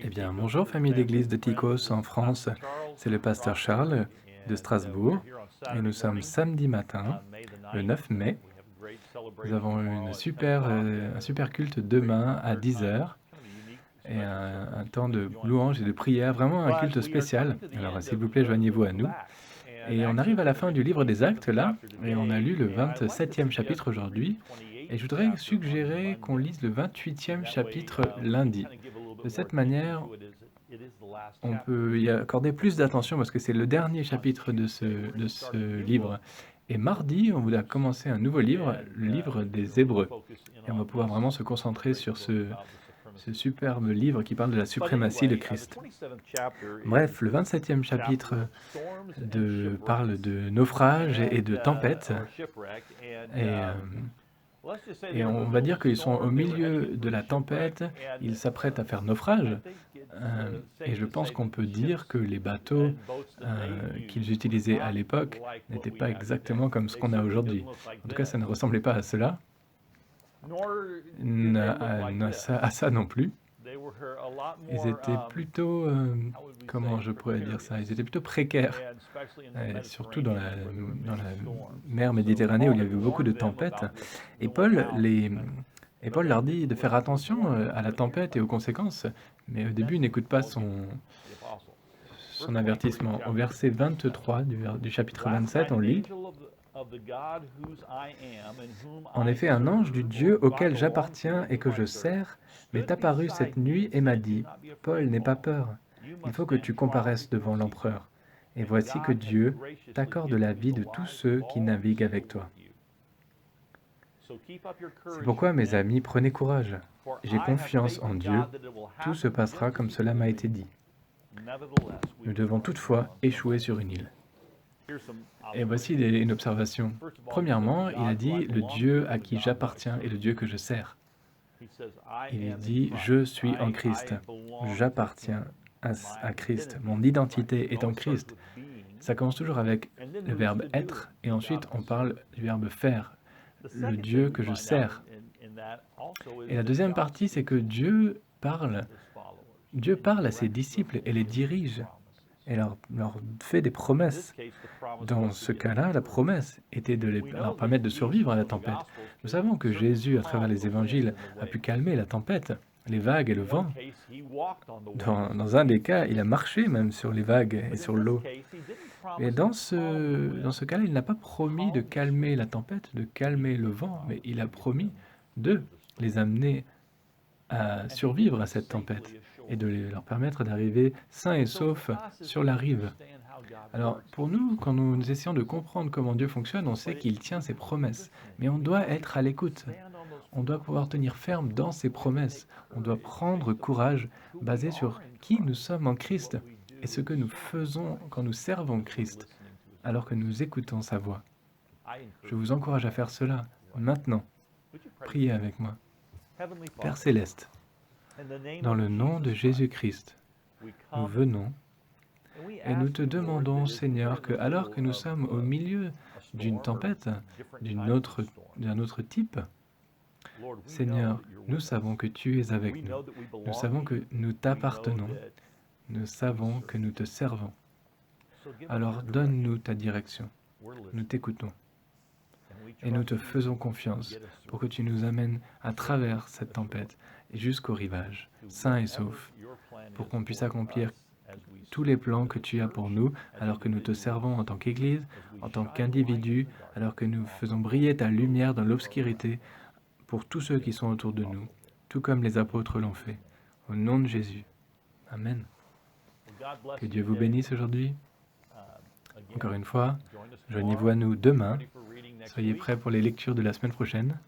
Eh bien, bonjour famille d'église de Tychos en France. C'est le pasteur Charles de Strasbourg et nous sommes samedi matin, le 9 mai. Nous avons un super culte demain à 10 heures et un temps de louange et de prière, vraiment un culte spécial. Alors, s'il vous plaît, joignez-vous à nous. Et on arrive à la fin du livre des Actes là, et on a lu le 27e chapitre aujourd'hui. Et je voudrais suggérer qu'on lise le 28e chapitre lundi. De cette manière, on peut y accorder plus d'attention parce que c'est le dernier chapitre de ce livre. Et mardi, on voudra commencer un nouveau livre, le livre des Hébreux. Et on va pouvoir vraiment se concentrer sur ce superbe livre qui parle de la suprématie de Christ. Bref, le 27e chapitre parle de naufrage et de tempête. Et on va dire qu'ils sont au milieu de la tempête, ils s'apprêtent à faire naufrage. Et je pense qu'on peut dire que les bateaux qu'ils utilisaient à l'époque n'étaient pas exactement comme ce qu'on a aujourd'hui. En tout cas, ça ne ressemblait pas à cela, à ça non plus. Ils étaient plutôt, comment je pourrais dire ça, ils étaient plutôt précaires, surtout dans la mer Méditerranée où il y avait beaucoup de tempêtes. Et Paul leur dit de faire attention à la tempête et aux conséquences, mais au début, ils n'écoutent pas son avertissement. Au verset 23 du chapitre 27, on lit « En effet, un ange du Dieu auquel j'appartiens et que je sers m'est apparu cette nuit et m'a dit, « Paul, n'aie pas peur, il faut que tu comparaisses devant l'empereur. Et voici que Dieu t'accorde la vie de tous ceux qui naviguent avec toi. » C'est pourquoi, mes amis, prenez courage. J'ai confiance en Dieu. Tout se passera comme cela m'a été dit. Nous devons toutefois échouer sur une île. Et voici une observation. Premièrement, il a dit « le Dieu à qui j'appartiens et le Dieu que je sers ». Il dit « je suis en Christ, j'appartiens à Christ, mon identité est en Christ ». Ça commence toujours avec le verbe « être » et ensuite on parle du verbe « faire », le Dieu que je sers. Et la deuxième partie, c'est que Dieu parle à ses disciples et les dirige et leur fait des promesses. Dans ce cas-là, la promesse était de leur permettre de survivre à la tempête. Nous savons que Jésus, à travers les évangiles, a pu calmer la tempête, les vagues et le vent. Dans un des cas, il a marché même sur les vagues et sur l'eau. Mais dans ce cas-là, il n'a pas promis de calmer la tempête, de calmer le vent, mais il a promis de les amener à survivre à cette tempête et de leur permettre d'arriver sains et saufs sur la rive. Alors, pour nous, quand nous essayons de comprendre comment Dieu fonctionne, on sait qu'il tient ses promesses, mais on doit être à l'écoute. On doit pouvoir tenir ferme dans ses promesses. On doit prendre courage basé sur qui nous sommes en Christ et ce que nous faisons quand nous servons Christ, alors que nous écoutons sa voix. Je vous encourage à faire cela maintenant. Priez avec moi. Père céleste, dans le nom de Jésus-Christ, nous venons et nous te demandons, Seigneur, que alors que nous sommes au milieu d'une tempête, d'un autre type, Seigneur, nous savons que tu es avec nous. Nous savons que nous t'appartenons. Nous savons que nous te servons. Alors donne-nous ta direction. Nous t'écoutons. Et nous te faisons confiance pour que tu nous amènes à travers cette tempête et jusqu'au rivage, sains et saufs, pour qu'on puisse accomplir tous les plans que tu as pour nous, alors que nous te servons en tant qu'Église, en tant qu'individus, alors que nous faisons briller ta lumière dans l'obscurité pour tous ceux qui sont autour de nous, tout comme les apôtres l'ont fait. Au nom de Jésus. Amen. Que Dieu vous bénisse aujourd'hui. Encore une fois, joignez-vous à nous demain. Soyez prêts pour les lectures de la semaine prochaine.